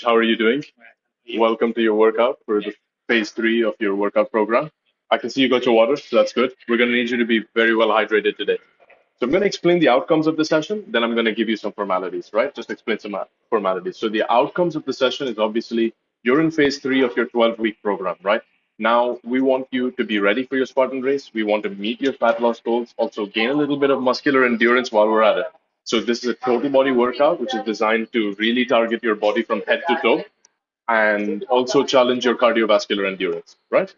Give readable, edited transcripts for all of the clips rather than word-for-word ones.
How are you doing? Welcome to your workout for the phase three of your workout program. I can see you got your water, so that's good. We're going to need you to be very well hydrated today. So I'm going to explain the outcomes of the session, then I'm going to give you some formalities, right? Just explain some formalities. So the outcomes of the session is obviously you're in phase three of your 12-week program, right? Now we want you to be ready for your Spartan race. We want to meet your fat loss goals, also gain a little bit of muscular endurance while we're at it. So this is a total body workout, which is designed to really target your body from head to toe and also challenge your cardiovascular endurance, right?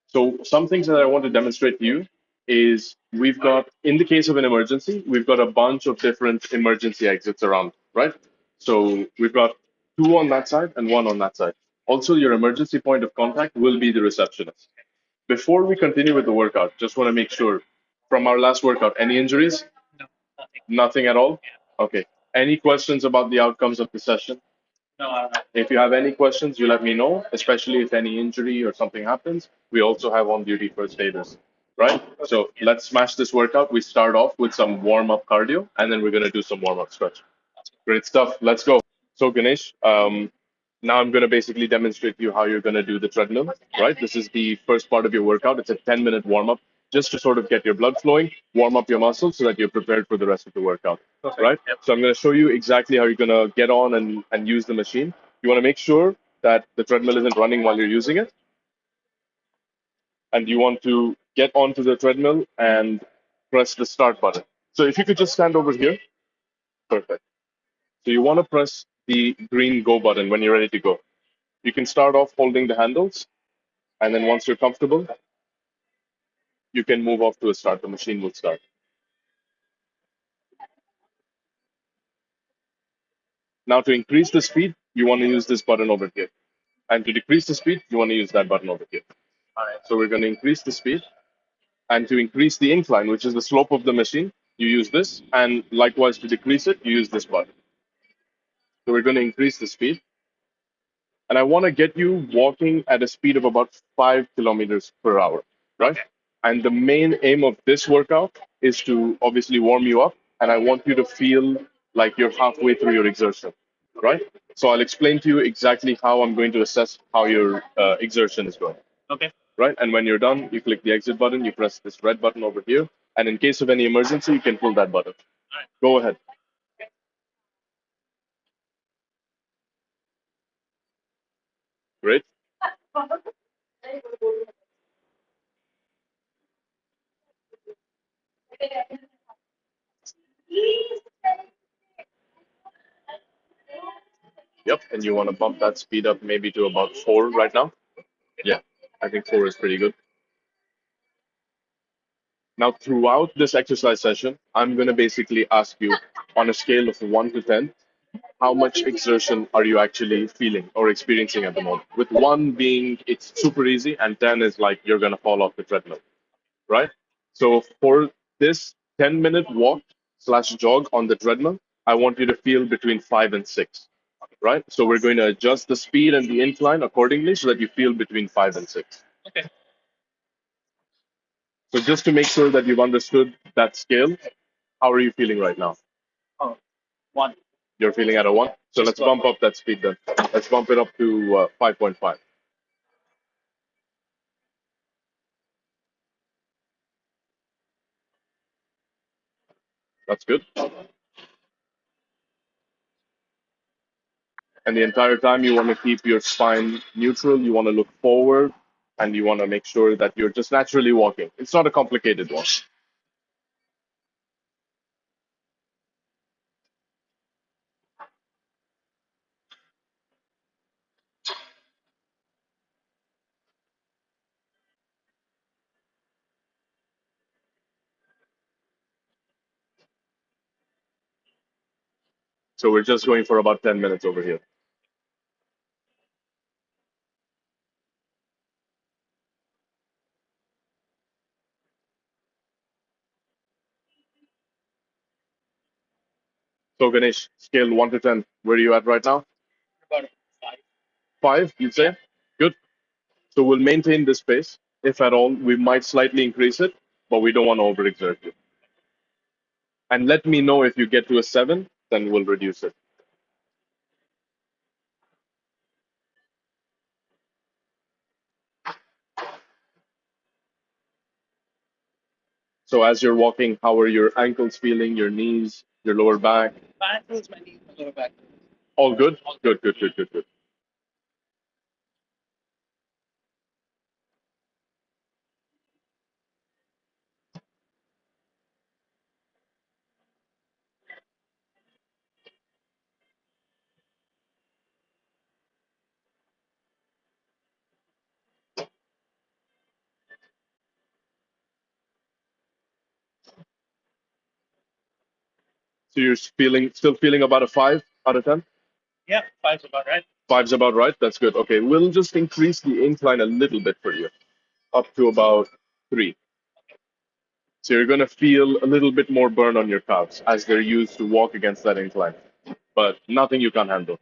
So some things that I want to demonstrate to you is we've got, in the case of an emergency, we've got a bunch of different emergency exits around, right? So we've got two on that side and one on that side. Also, your emergency point of contact will be the receptionist. Before we continue with the workout, just want to make sure from our last workout, any injuries? Nothing at all? Okay. Any questions about the outcomes of the session? If you have any questions, you let me know, especially if any injury or something happens. We also have on-duty first aiders, right? So let's smash this workout. We start off with some warm-up cardio, and then we're going to do some warm-up stretch. Great stuff. Let's go. So Ganesh, now I'm going to basically demonstrate to you how you're going to do the treadmill, right? This is the first part of your workout. It's a 10-minute warm-up just to sort of get your blood flowing, warm up your muscles so that you're prepared for the rest of the workout, right? Yep. So I'm going to show you exactly how you're going to get on and use the machine. You want to make sure that the treadmill isn't running while you're using it, and you want to get onto the treadmill and press the start button. So if you could just stand over here, perfect. So you want to press the green go button when you're ready to go. You can start off holding the handles, and then once you're comfortable, you can move off to a start. The machine will start. Now, to increase the speed, you want to use this button over here. And to decrease the speed, you want to use that button over here. All right. So we're going to increase the speed. And to increase the incline, which is the slope of the machine, you use this. And likewise, to decrease it, you use this button. So we're going to increase the speed. And I want to get you walking at a speed of about 5 kilometers per hour, right? And the main aim of this workout is to obviously warm you up, and I want you to feel like you're halfway through your exertion, right? So I'll explain to you exactly how I'm going to assess how your exertion is going, right? And when you're done, you click the exit button, you press this red button over here, and in case of any emergency, you can pull that button. Go ahead. Great. Yep. And you want to bump that speed up maybe to about 4 right now? Yeah, I think 4 is pretty good. Now, throughout this exercise session, I'm going to basically ask you on a scale of 1 to 10, how much exertion are you actually feeling or experiencing at the moment? With 1 being it's super easy, and 10 is like you're going to fall off the treadmill, right? So for this 10-minute walk slash jog on the treadmill, I want you to feel between 5 and 6, right? So we're going to adjust the speed and the incline accordingly so that you feel between 5 and 6. So just to make sure that you've understood that scale, how are you feeling right now? You're feeling at a 1? So let's bump up that speed then. Let's bump it up to 5.5. That's good. And the entire time you want to keep your spine neutral, you want to look forward, and you want to make sure that you're just naturally walking. It's not a complicated one. So we're just going for about 10 minutes over here. So Ganesh, scale 1 to 10, where are you at right now? 5, you'd say? Good. So we'll maintain this pace. If at all, we might slightly increase it, but we don't want to overexert you. And let me know if you get to a 7, then we'll reduce it. So as you're walking, how are your ankles feeling, your knees, your lower back? All good? Good, good, good, good, good. So you're still feeling about a 5 out of 10? Five's about right. That's good. Okay, we'll just increase the incline a little bit for you, up to about 3. So you're going to feel a little bit more burn on your calves as they're used to walk against that incline, but nothing you can't handle.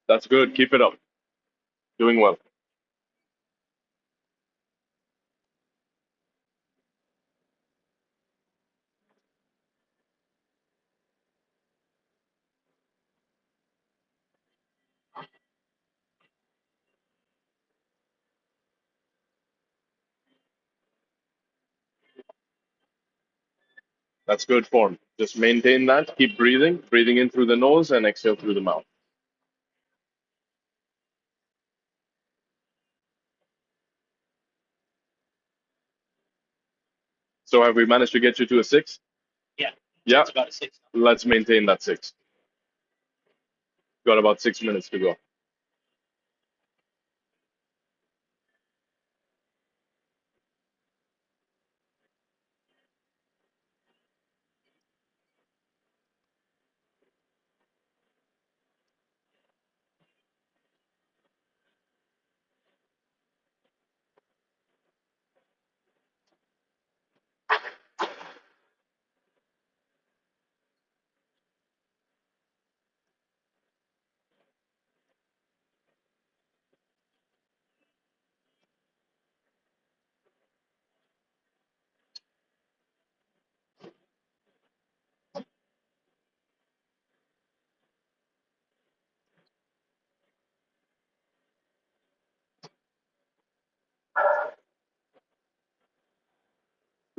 That's good. Keep it up. Doing well. That's good form. Just maintain that. Keep breathing. Breathing in through the nose and exhale through the mouth. So have we managed to get you to a 6? Yeah. Let's maintain that 6. Got about 6 minutes to go.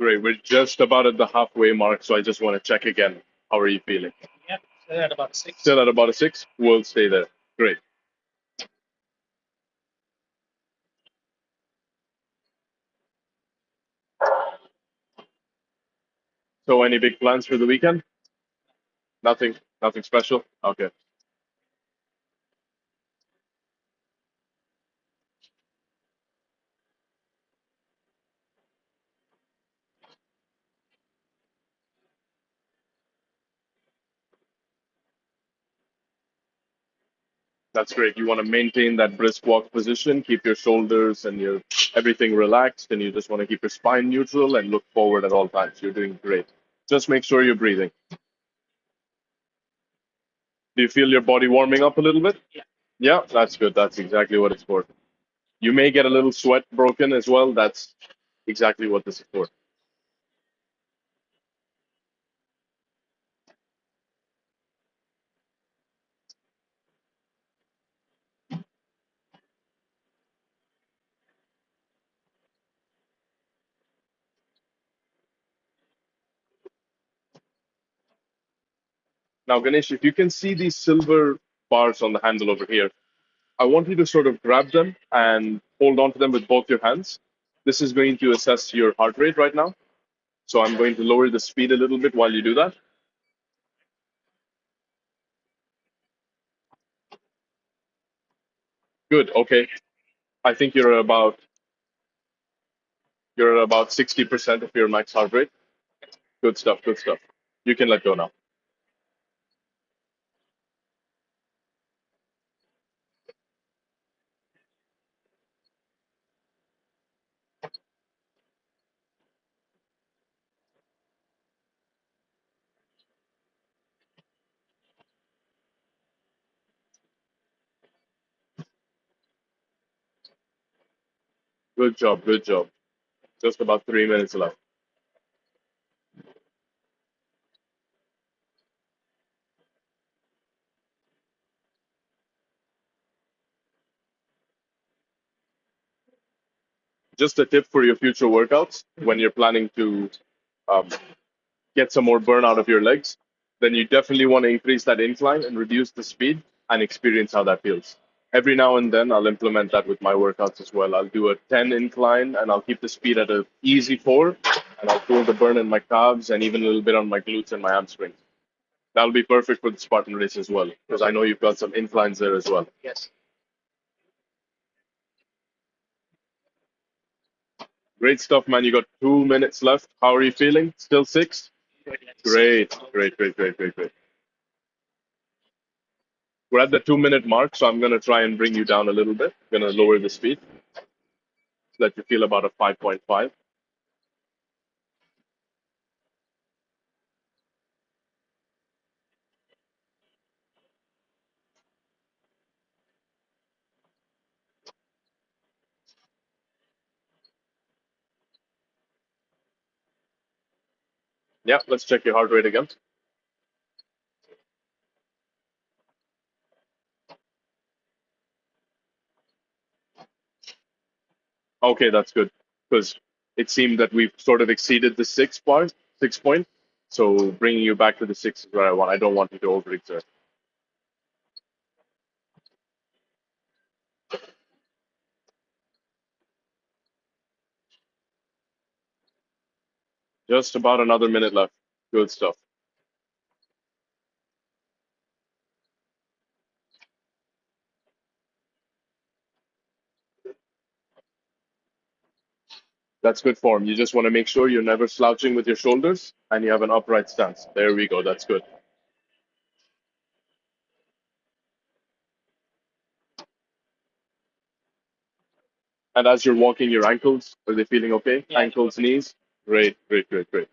Great. We're just about at the halfway mark, so I just want to check again. How are you feeling? Still at about a 6? We'll stay there. Great. So any big plans for the weekend? Nothing. Nothing special? Okay. That's great. You want to maintain that brisk walk position, keep your shoulders and your everything relaxed, and you just want to keep your spine neutral and look forward at all times. You're doing great. Just make sure you're breathing. Do you feel your body warming up a little bit? Yeah, that's good. That's exactly what it's for. You may get a little sweat broken as well. That's exactly what this is for. Now, Ganesh, if you can see these silver bars on the handle over here, I want you to sort of grab them and hold on to them with both your hands. This is going to assess your heart rate right now. So I'm going to lower the speed a little bit while you do that. Good. Okay. I think you're about 60% of your max heart rate. Good stuff. Good stuff. You can let go now. Good job. Good job. Just about 3 minutes left. Just a tip for your future workouts when you're planning to um, get some more burn out of your legs, then you definitely want to increase that incline and reduce the speed and experience how that feels. Every now and then, I'll implement that with my workouts as well. I'll do a 10 incline and I'll keep the speed at a easy 4, and I'll feel the burn in my calves and even a little bit on my glutes and my hamstrings. That'll be perfect for the Spartan race as well, because I know you've got some inclines there as well. Great stuff, man. You got 2 minutes left. How are you feeling? Still six? Great, great, great, great, great, great. We're at the 2 minute mark, so I'm going to try and bring you down a little bit. I'm going to lower the speed so that you feel about a 5.5. Yeah, let's check your heart rate again. Okay, that's good because it seemed that we've sort of exceeded the 6 point. So bringing you back to the 6 is where I want. I don't want you to overexert. Just about another minute left. Good stuff. That's good form. You just want to make sure you're never slouching with your shoulders and you have an upright stance. There we go. That's good. And as you're walking, your ankles, are they feeling okay? Yeah. Ankles, knees? Great, great, great, great.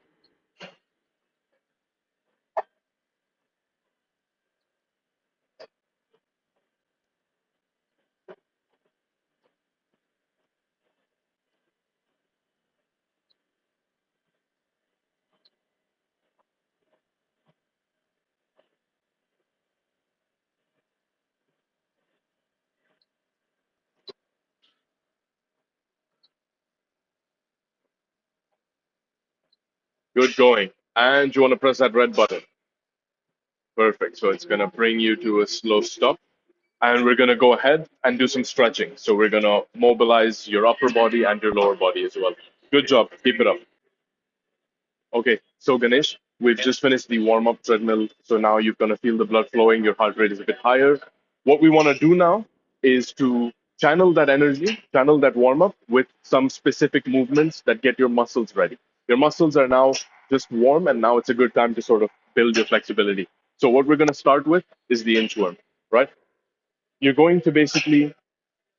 Good going. And you want to press that red button. Perfect. So it's going to bring you to a slow stop. And we're going to go ahead and do some stretching. So we're going to mobilize your upper body and your lower body as well. Good job. Keep it up. Okay, so Ganesh, we've just finished the warm-up treadmill. So now you're going to feel the blood flowing. Your heart rate is a bit higher. What we want to do now is to channel that energy, channel that warm-up with some specific movements that get your muscles ready. Your muscles are now just warm, and now it's a good time to sort of build your flexibility. So what we're going to start with is the inchworm, right? You're going to basically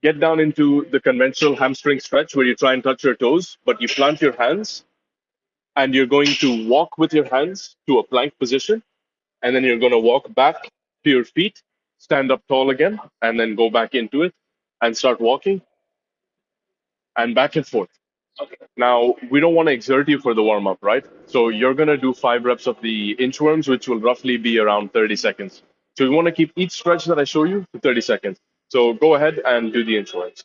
get down into the conventional hamstring stretch where you try and touch your toes, but you plant your hands and you're going to walk with your hands to a plank position, and then you're going to walk back to your feet, stand up tall again, and then go back into it and start walking and back and forth. Now, we don't want to exert you for the warm up, right? So you're going to do 5 reps of the inchworms, which will roughly be around 30 seconds. So we want to keep each stretch that I show you to 30 seconds. So go ahead and do the inchworms.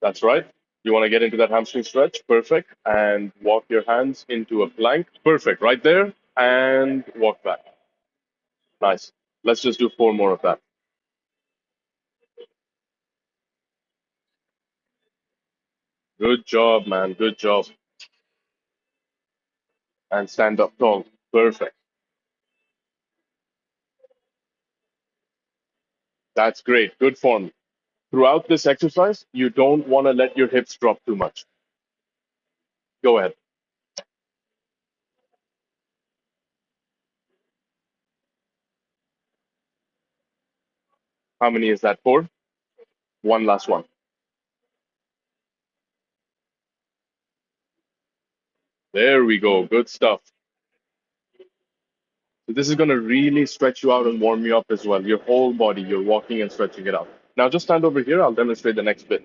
That's right. You want to get into that hamstring stretch. Perfect. And walk your hands into a plank. Perfect. Right there. And walk back. Nice. Let's just do 4 more of that. Good job, man. Good job. And stand up tall. Perfect. That's great. Good form. Throughout this exercise, you don't want to let your hips drop too much. Go ahead. How many is that for? One last one. There we go. Good stuff. So this is going to really stretch you out and warm you up as well. Your whole body, you're walking and stretching it out. Now just stand over here. I'll demonstrate the next bit.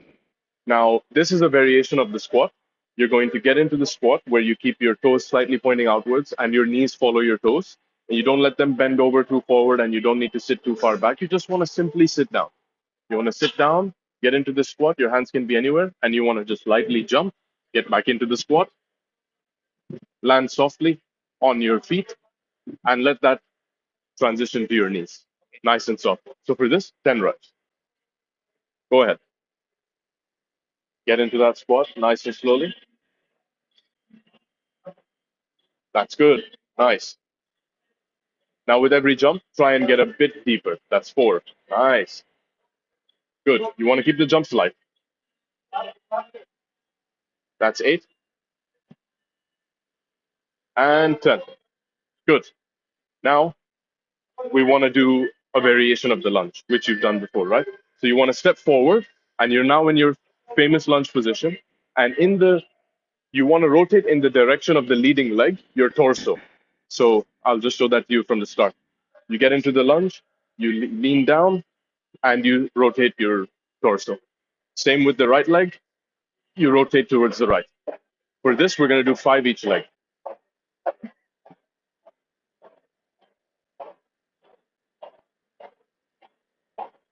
Now, this is a variation of the squat. You're going to get into the squat where you keep your toes slightly pointing outwards and your knees follow your toes. And you don't let them bend over too forward and you don't need to sit too far back. You just want to simply sit down. You want to sit down, get into the squat. Your hands can be anywhere, and you want to just lightly jump, get back into the squat, land softly on your feet, and let that transition to your knees. Nice and soft. So for this, 10 reps. Go ahead. Get into that squat nice and slowly. That's good. Nice. Now with every jump, try and get a bit deeper. That's 4. Nice. Good. You want to keep the jumps light. That's 8 and 10. Good. Now we want to do a variation of the lunge, which you've done before, right? So you want to step forward, and you're now in your famous lunge position, and you want to rotate in the direction of the leading leg, your torso. So I'll just show that to you from the start. You get into the lunge, you lean down, and you rotate your torso. Same with the right leg, you rotate towards the right. For this, we're going to do 5 each leg.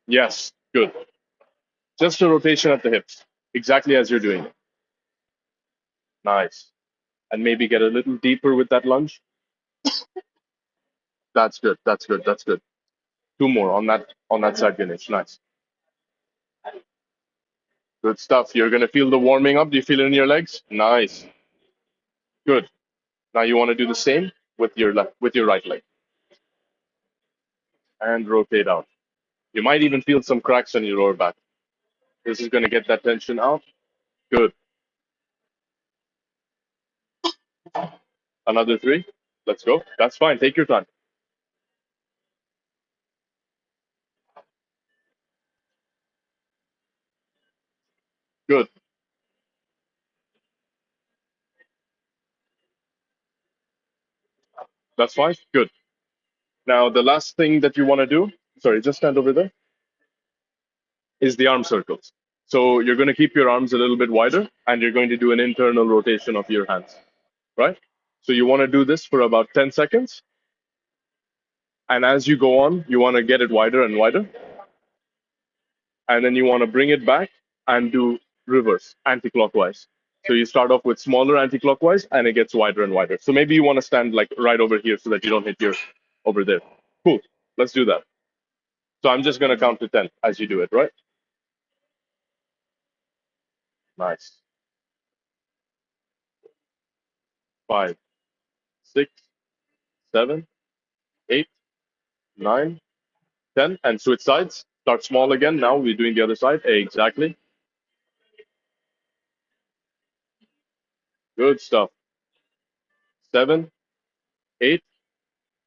Yes, good. Just a rotation at the hips, exactly as you're doing it. Nice. And maybe get a little deeper with that lunge. That's good. That's good. That's good. 2 more on that side, Ganesh. Nice. Good stuff. You're gonna feel the warming up. Do you feel it in your legs? Nice. Good. Now you want to do the same with your right leg and rotate out. You might even feel some cracks on your lower back. This is gonna get that tension out. Good. Another 3. Let's go. That's fine. Take your time. Good. That's fine. Good. Now the last thing that you want to do, sorry, just stand over there, is the arm circles. So you're going to keep your arms a little bit wider, and you're going to do an internal rotation of your hands, right? So you want to do this for about 10 seconds. And as you go on, you want to get it wider and wider. And then you want to bring it back and do reverse, anti-clockwise. So you start off with smaller anti-clockwise, and it gets wider and wider. So maybe you want to stand like right over here so that you don't hit your over there. Cool. Let's do that. So I'm just going to count to 10 as you do it, right? Nice. 5, 6, 7, 8, 9, 10, and switch sides. Start small again. Now we're doing the other side. Exactly. Good stuff. 7, 8,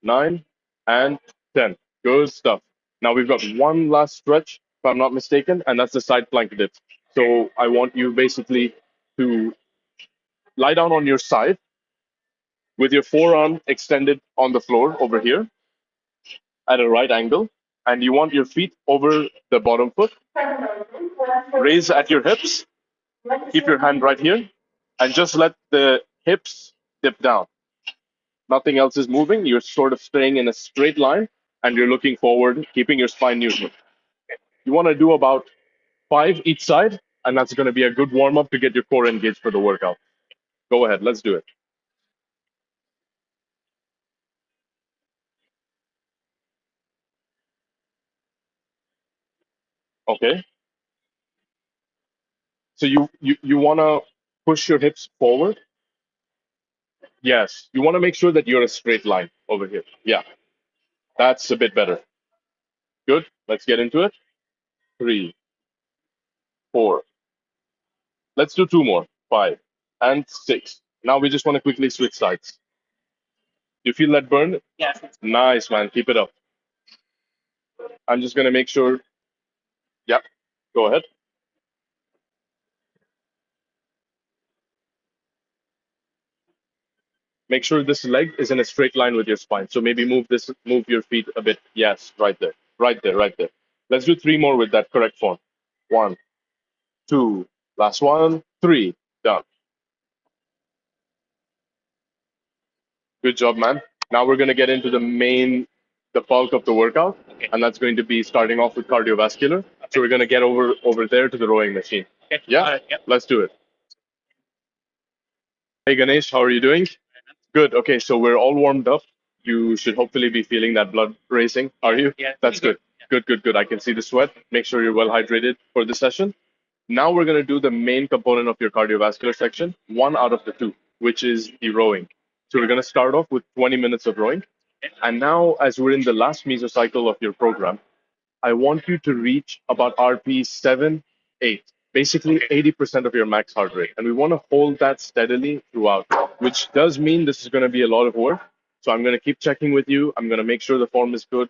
9, and 10. Good stuff. Now we've got one last stretch, if I'm not mistaken, and that's the side plank dip. So I want you basically to lie down on your side with your forearm extended on the floor over here at a right angle, and you want your feet over the bottom foot. Raise at your hips. Keep your hand right here, and just let the hips dip down. Nothing else is moving. You're sort of staying in a straight line, and you're looking forward, keeping your spine neutral. You want to do about 5 each side, and that's going to be a good warm up to get your core engaged for the workout. Go ahead, let's do it. Okay. So you want to push your hips forward. Yes. You want to make sure that you're a straight line over here. Yeah. That's a bit better. Good. Let's get into it. 3, 4. Let's do 2 more. 5 and 6. Now we just want to quickly switch sides. You feel that burn? Yes. Nice, man. Keep it up. I'm just going to make sure. Yeah. Go ahead. Make sure this leg is in a straight line with your spine. So maybe move your feet a bit. Yes, right there, right there, right there. Let's do 3 more with that correct form. 1, 2, last 1, 3, done. Good job, man. Now we're going to get into the bulk of the workout, and that's going to be starting off with cardiovascular. So we're gonna get over there to the rowing machine. Yeah, let's do it. Hey Ganesh, how are you doing? Good. Okay, so we're all warmed up. You should hopefully be feeling that blood racing. Are you? That's good. Good, good, good. I can see the sweat. Make sure you're well hydrated for the session. Now we're going to do the main component of your cardiovascular section, one out of the two, which is the rowing. So we're going to start off with 20 minutes of rowing. And now, as we're in the last mesocycle of your program, I want you to reach about RP 7, 8, basically 80% of your max heart rate. And we want to hold that steadily throughout, which does mean this is going to be a lot of work. So I'm going to keep checking with you. I'm going to make sure the form is good.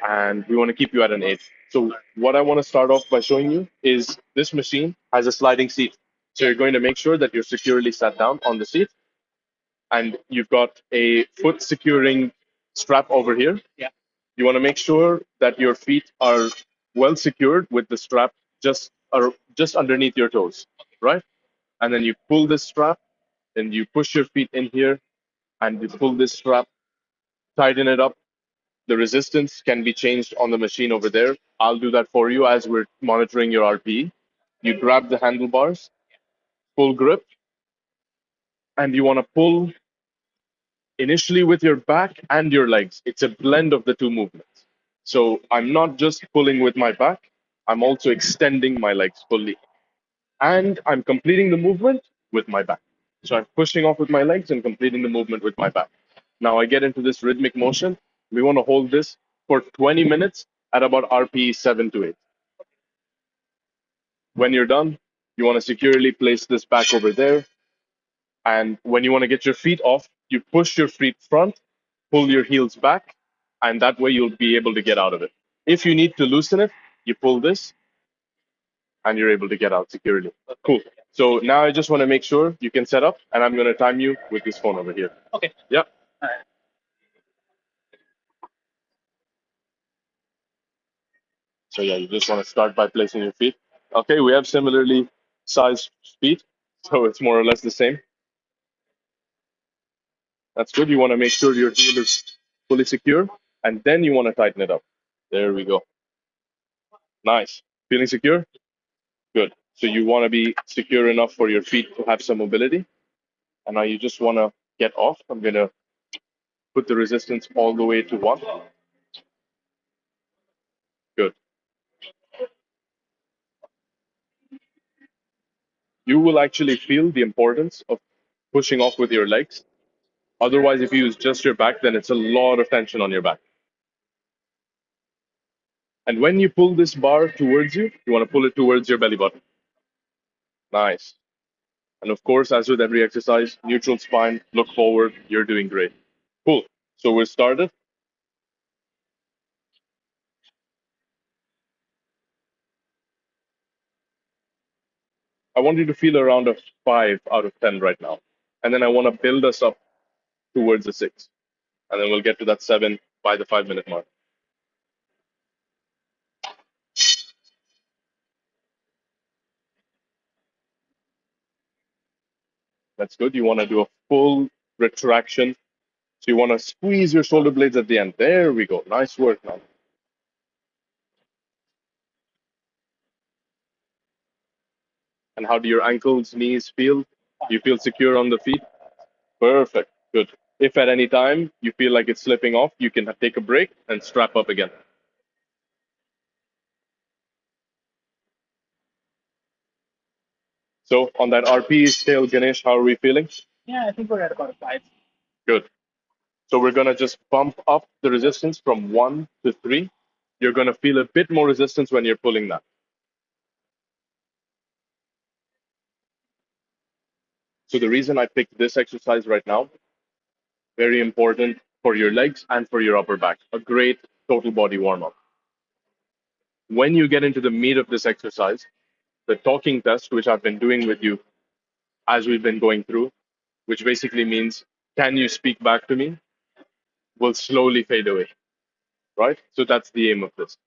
And we want to keep you at an 8. So what I want to start off by showing you is this machine has a sliding seat. So you're going to make sure that you're securely sat down on the seat. And you've got a foot securing strap over here. You want to make sure that your feet are well secured with the strap just underneath your toes, right? And then you pull this strap, and you push your feet in here, and you pull this strap, tighten it up. The resistance can be changed on the machine over there. I'll do that for you as we're monitoring your RPE. You grab the handlebars, full grip, and you want to pull initially with your back and your legs. It's a blend of the two movements. So I'm not just pulling with my back, I'm also extending my legs fully. And I'm completing the movement with my back. So I'm pushing off with my legs and completing the movement with my back. Now I get into this rhythmic motion. We want to hold this for 20 minutes at about RPE 7 to 8. When you're done, you want to securely place this back over there. And when you want to get your feet off, you push your feet front, pull your heels back, and that way you'll be able to get out of it. If you need to loosen it, you pull this and you're able to get out securely. Cool. So now I just want to make sure you can set up, and I'm going to time you with this phone over here. Yeah. So yeah, you just want to start by placing your feet. Okay, we have similarly sized feet, so it's more or less the same. That's good. You want to make sure your heel is fully secure, and then you want to tighten it up. There we go. Nice. Feeling secure? Good. So you want to be secure enough for your feet to have some mobility. And now you just want to get off. I'm going to put the resistance all the way to 1. Good. You will actually feel the importance of pushing off with your legs. Otherwise, if you use just your back, then it's a lot of tension on your back. And when you pull this bar towards you, you want to pull it towards your belly button. Nice. And of course, as with every exercise, neutral spine, look forward. You're doing great. Cool. So we're started. I want you to feel around a 5 out of 10 right now. And then I want to build us up towards a 6. And then we'll get to that 7 by the 5-minute mark. That's good. You want to do a full retraction. So you want to squeeze your shoulder blades at the end. There we go. Nice work now. And how do your ankles, knees feel? Do you feel secure on the feet? Perfect. Good. If at any time you feel like it's slipping off, you can take a break and strap up again. So on that RP scale, Ganesh, how are we feeling? Good. So we're going to just bump up the resistance from 1 to 3. You're going to feel a bit more resistance when you're pulling that. So the reason I picked this exercise right now, very important for your legs and for your upper back. A great total body warm-up. When you get into the meat of this exercise, the talking test, which I've been doing with you as we've been going through, which basically means, can you speak back to me, will slowly fade away, right? So that's the aim of this.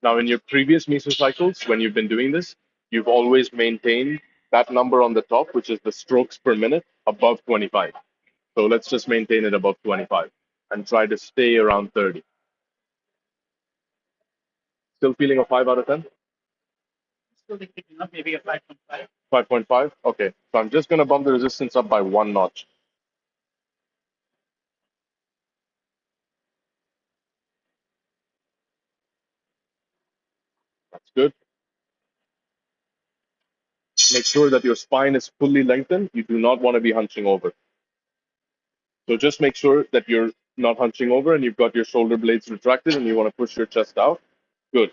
Now, in your previous mesocycles, when you've been doing this, you've always maintained that number on the top, which is the strokes per minute, above 25. So let's just maintain it above 25 and try to stay around 30. Still feeling a 5 out of 10? Still thinking up, maybe a 5.5. 5.5? Okay. So I'm just going to bump the resistance up by one notch. That's good. Make sure that your spine is fully lengthened. You do not want to be hunching over. So just make sure that you're not hunching over and you've got your shoulder blades retracted and you want to push your chest out. Good.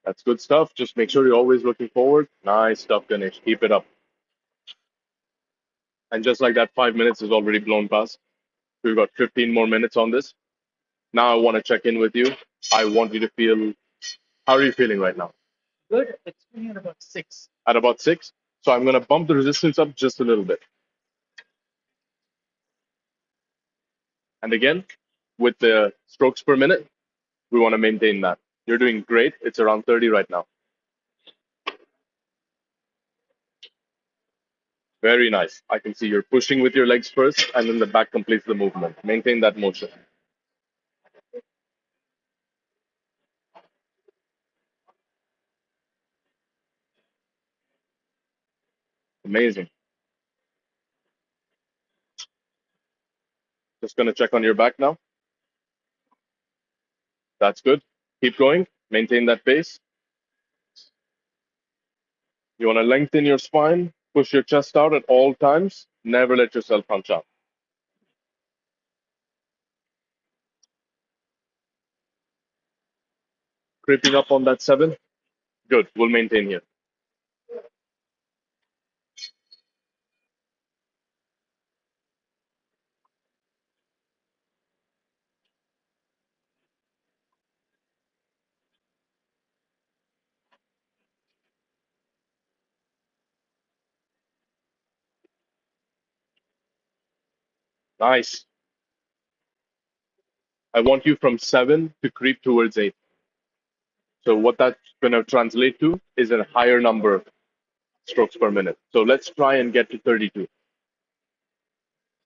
That's good stuff. Just make sure you're always looking forward. Nice stuff, Ganesh. Keep it up. And just like that, 5 minutes is already blown past. We've got 15 more minutes on this. Now I want to check in with you. I want you to feel, how are you feeling right now? Good. It's feeling at about 6. At about 6? So I'm going to bump the resistance up just a little bit. And again, with the strokes per minute, we want to maintain that. You're doing great. It's around 30 right now. Very nice. I can see you're pushing with your legs first, and then the back completes the movement. Maintain that motion. Amazing. Just going to check on your back now. That's good. Keep going. Maintain that pace. You want to lengthen your spine, push your chest out at all times. Never let yourself hunch out. Creeping up on that 7. Good. We'll maintain here. Nice. I want you from 7 to creep towards 8. So what that's going to translate to is a higher number of strokes per minute. So let's try and get to 32.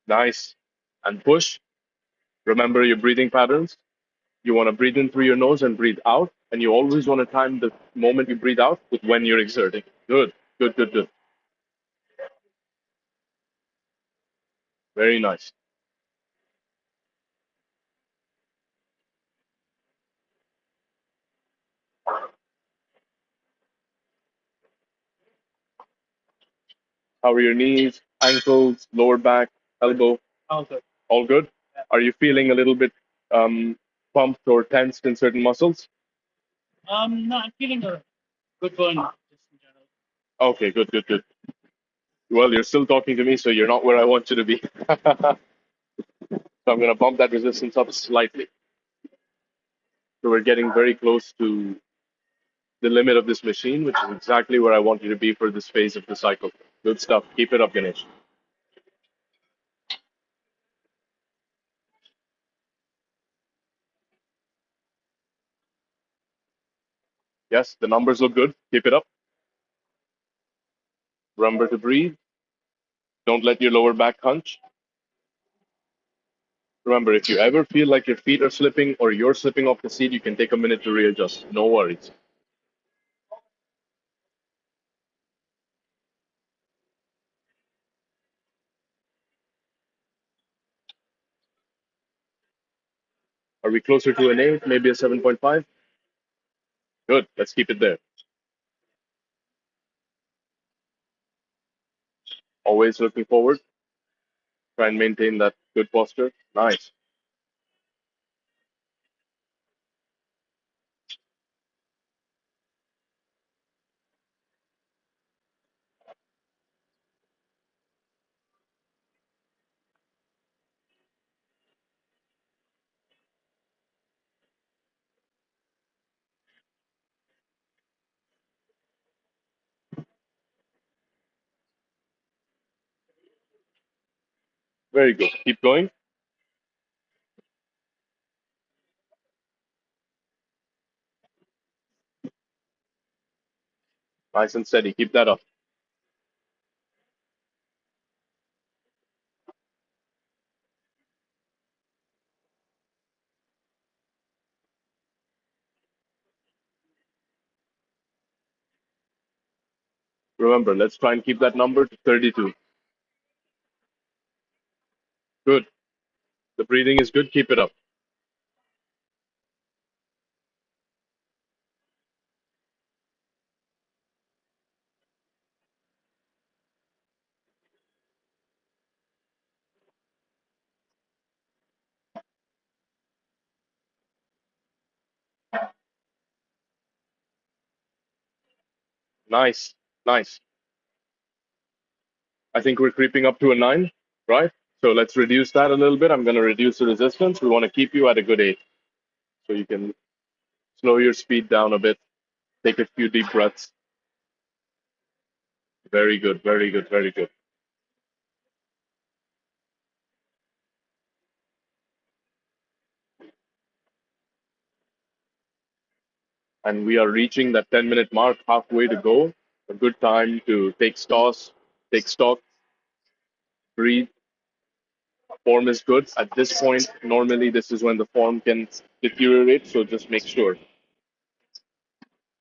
Nice. And push. Remember your breathing patterns. You want to breathe in through your nose and breathe out. And you always want to time the moment you breathe out with when you're exerting. Good, good, good, good. Very nice. How are your knees, ankles, lower back, elbow? All good. All good? Are you feeling a little bit pumped or tensed in certain muscles? No, I'm feeling a good burn just in general. Okay, good, good, good. Well, you're still talking to me, so you're not where I want you to be. So I'm going to bump that resistance up slightly. So we're getting very close to the limit of this machine, which is exactly where I want you to be for this phase of the cycle. Good stuff. Keep it up, Ganesh. Yes, the numbers look good. Keep it up. Remember to breathe. Don't let your lower back hunch. Remember, if you ever feel like your feet are slipping or you're slipping off the seat, you can take a minute to readjust. No worries. Are we closer to an 8, maybe a 7.5? Good. Let's keep it there. Always looking forward. Try and maintain that good posture. Nice. Very good. Keep going. Nice and steady. Keep that up. Remember, let's try and keep that number to 32. Good. The breathing is good. Keep it up. Nice. Nice. I think we're creeping up to a 9, right? So let's reduce that a little bit. I'm going to reduce the resistance. We want to keep you at a good 8. So you can slow your speed down a bit. Take a few deep breaths. Very good. Very good. Very good. And we are reaching that 10-minute mark, halfway to go. A good time to take stock, breathe. Form is good. At this point, normally this is when the form can deteriorate, so just make sure.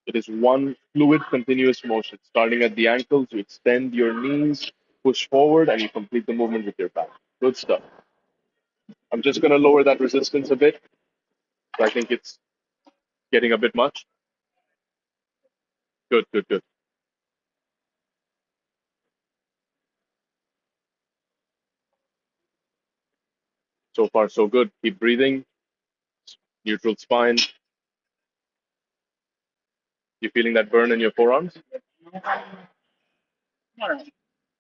It is one fluid continuous motion. Starting at the ankles, you extend your knees, push forward, and you complete the movement with your back. Good stuff. I'm just going to lower that resistance a bit. I think it's getting a bit much. Good, good, good. So far, so good. Keep breathing. Neutral spine. You feeling that burn in your forearms?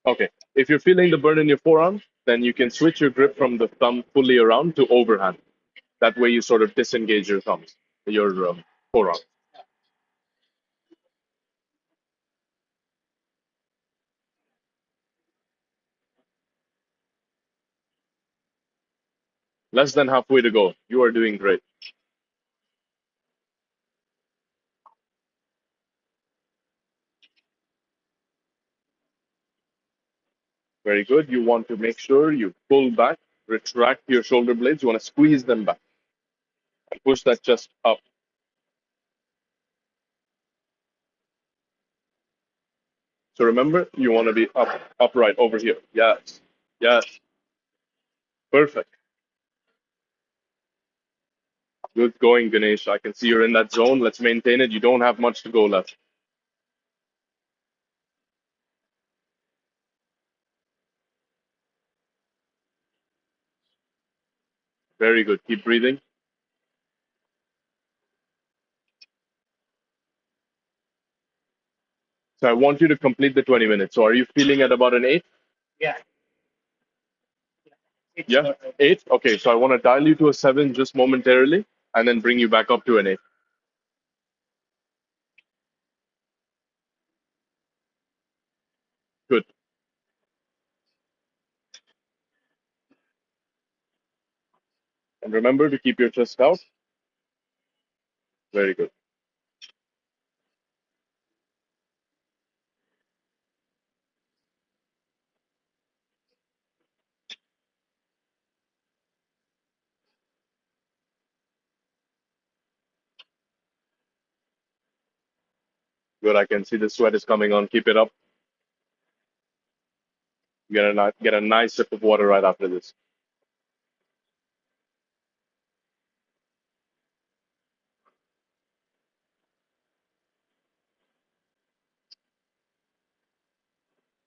Okay. If you're feeling the burn in your forearms, then you can switch your grip from the thumb fully around to overhand. That way you sort of disengage your thumbs, your forearm. Less than halfway to go. You are doing great. Very good. You want to make sure you pull back, retract your shoulder blades. You want to squeeze them back and push that chest up. So remember, you want to be upright over here. Yes. Yes. Perfect. Good going, Ganesh. I can see you're in that zone. Let's maintain it. You don't have much to go left. Very good. Keep breathing. So I want you to complete the 20 minutes. So are you feeling at about an 8? Yeah, 8. Okay, so I want to dial you to a 7 just momentarily and then bring you back up to an 8. Good. And remember to keep your chest out. Very good. Good. I can see the sweat is coming on. Keep it up. Get a nice sip of water right after this.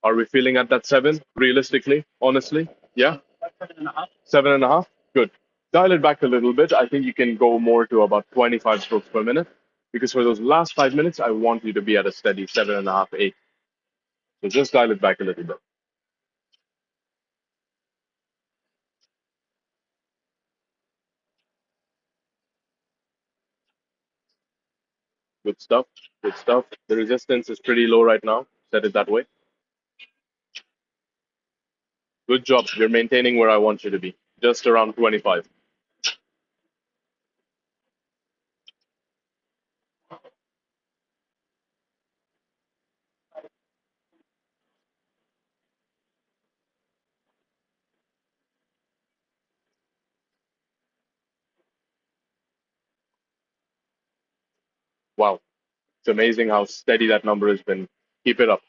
Are we feeling at that 7 realistically, honestly? Yeah? 7.5? Good. Dial it back a little bit. I think you can go more to about 25 strokes per minute because for those last 5 minutes, I want you to be at a steady 7.5, 8. So just dial it back a little bit. Good stuff. Good stuff. The resistance is pretty low right now. Set it that way. Good job. You're maintaining where I want you to be, just around 25. Wow. It's amazing how steady that number has been. Keep it up.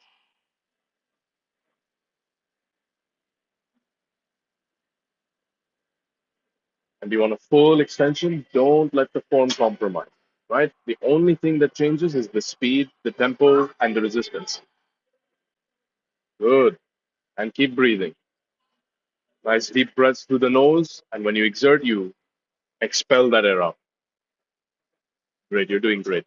And you want a full extension, don't let the form compromise, right? The only thing that changes is the speed, the tempo, and the resistance. Good. And keep breathing. Nice deep breaths through the nose. And when you exert, you expel that air out. Great. You're doing great.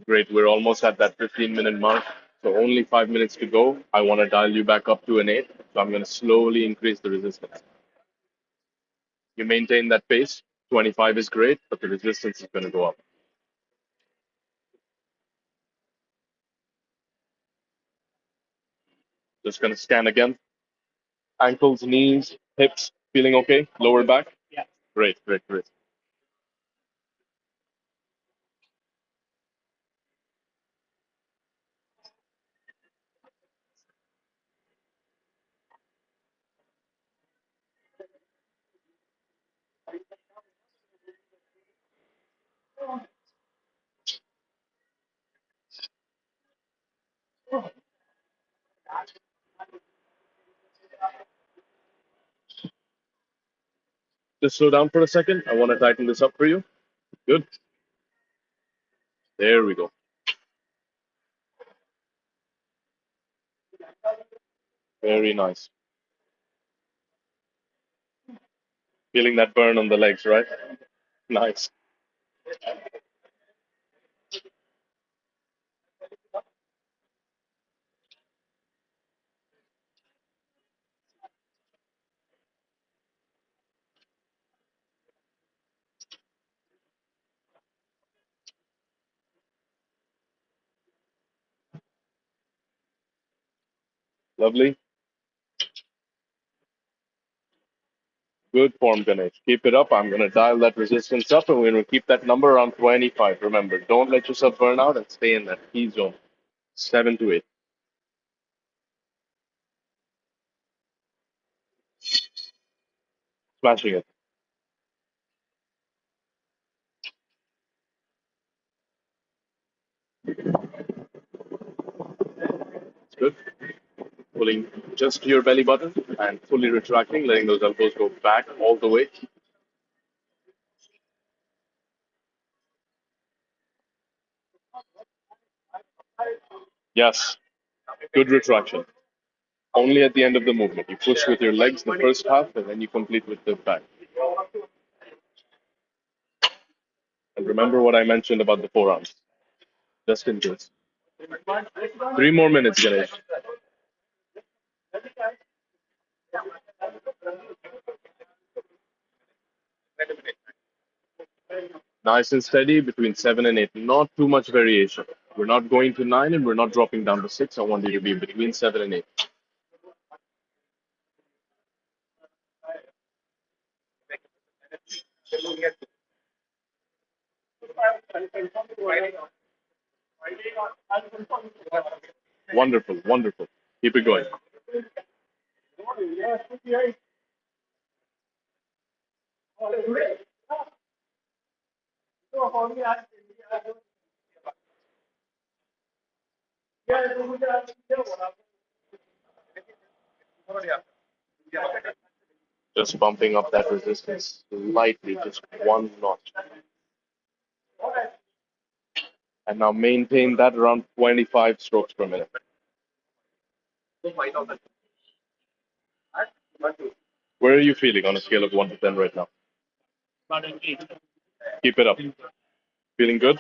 Great. We're almost at that 15-minute mark. So only 5 minutes to go. I want to dial you back up to an 8. So I'm going to slowly increase the resistance. You maintain that pace. 25 is great, but the resistance is going to go up. Just going to scan again. Ankles, knees, hips, feeling okay? Lower back? Great, great, great. Just slow down for a second. I want to tighten this up for you. Good. There we go. Very nice. Feeling that burn on the legs, right? Nice. Lovely. Good form, Ganesh. Keep it up. I'm going to dial that resistance up and we're going to keep that number around 25. Remember, don't let yourself burn out and stay in that key zone. 7 to 8. Smashing it. It's good. Pulling just to your belly button and fully retracting, letting those elbows go back all the way. Yes. Good retraction. Only at the end of the movement. You push with your legs the first half and then you complete with the back. And remember what I mentioned about the forearms, just in case. 3 more minutes, Ganesh. Nice and steady between 7 and 8. Not too much variation. We're not going to 9 and we're not dropping down to 6. I want you to be between 7 and 8. Wonderful, wonderful. Keep it going. Just bumping up that resistance slightly, just one notch. And now maintain that around 25 strokes per minute. Where are you feeling on a scale of 1 to 10 right now? Keep it up. Feeling good?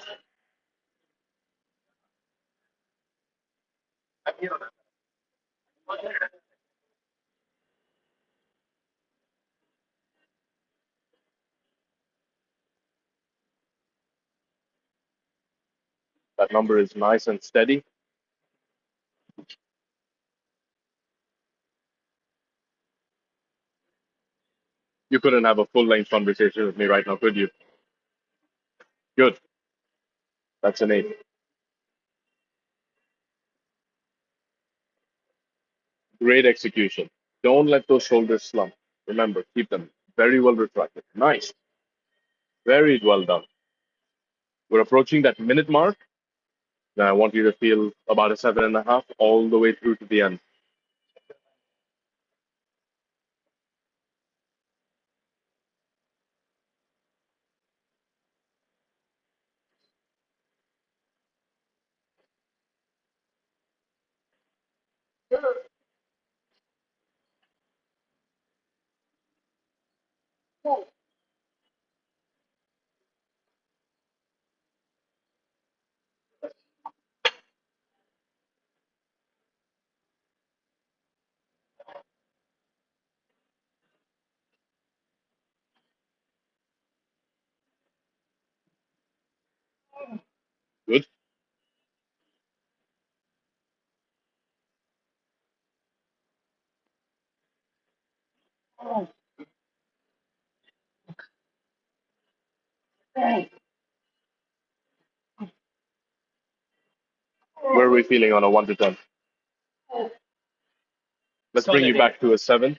That number is nice and steady. You couldn't have a full length conversation with me right now, could you? Good. That's an 8. Great execution. Don't let those shoulders slump. Remember, keep them very well retracted. Nice. Very well done. We're approaching that minute mark. Now I want you to feel about a 7.5 all the way through to the end. Good. Where are we feeling on a 1 to 10? Let's bring you back to a 7.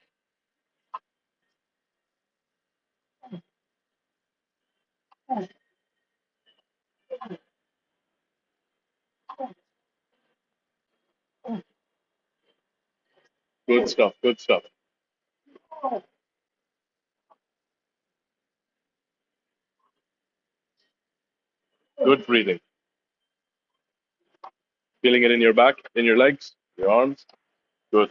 Good stuff. Good stuff. Good breathing. Feeling it in your back, in your legs, your arms. Good.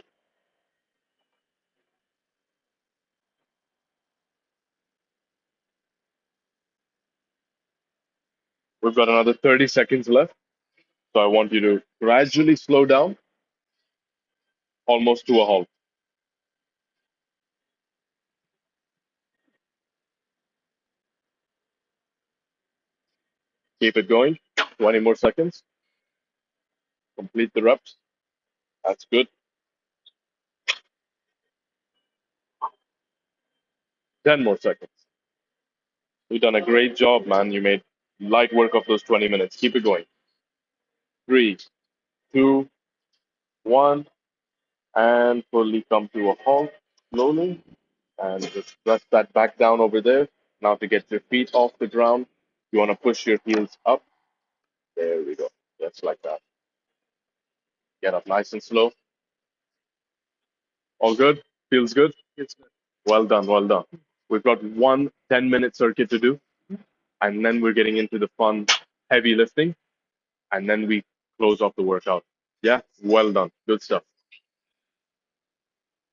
We've got another 30 seconds left. So I want you to gradually slow down almost to a halt. Keep it going. 20 more seconds. Complete the reps. That's good. 10 more seconds. You've done a great job, man. You made light work of those 20 minutes. Keep it going. 3, 2, 1, and fully come to a halt slowly. And just press that back down over there. Now to get your feet off the ground, you want to push your heels up. There we go. Just like that. Get up nice and slow. All good? Feels good? It's good. Well done, well done. We've got one 10-minute circuit to do, and then we're getting into the fun, heavy lifting, and then we close off the workout. Yeah, well done. Good stuff.